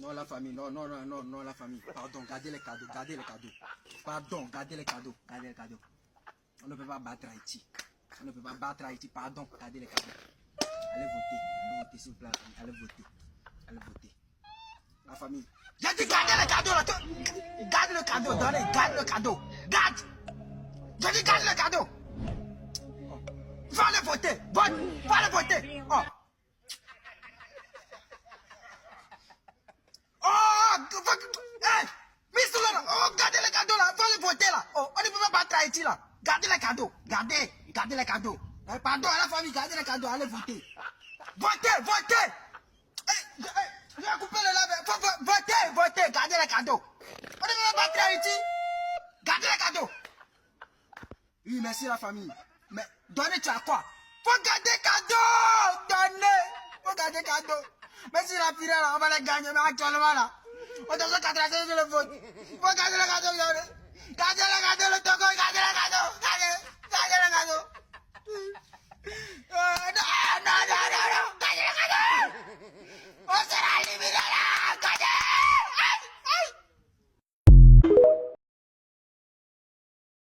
Non, la famille, non, non, non, non, non, la famille. Pardon, gardez les cadeaux, gardez les cadeaux. Pardon, gardez les cadeaux, gardez les cadeaux. On ne peut pas battre Haïti. On ne peut pas battre Haïti, pardon, gardez les cadeaux. Allez voter, s'il vous plaît, allez voter. Allez voter. La famille. J'ai dit gardez les cadeaux là. Garde le cadeau, donnez, garde le cadeau. Garde. J'ai dit garde le cadeau. Va aller voter. Vote. Va aller voter. Oh. Hey, oh, gardez les cadeaux là, faut les voter là. Oh, on ne peut pas battre Haïti là. Gardez les cadeaux, gardez les cadeaux. Pardon à la famille, gardez les cadeaux, allez voter. Votez. Je vais couper le lave. Votez, gardez les cadeaux. On ne peut pas battre Haïti. Gardez les cadeaux. Oui, merci la famille. Mais donnez tu as quoi? Faut garder cadeaux. Faut garder cadeaux. Mais si la finale, on va les gagner, mais actuellement là, on doit se casser le vote. Faut garder les cadeaux.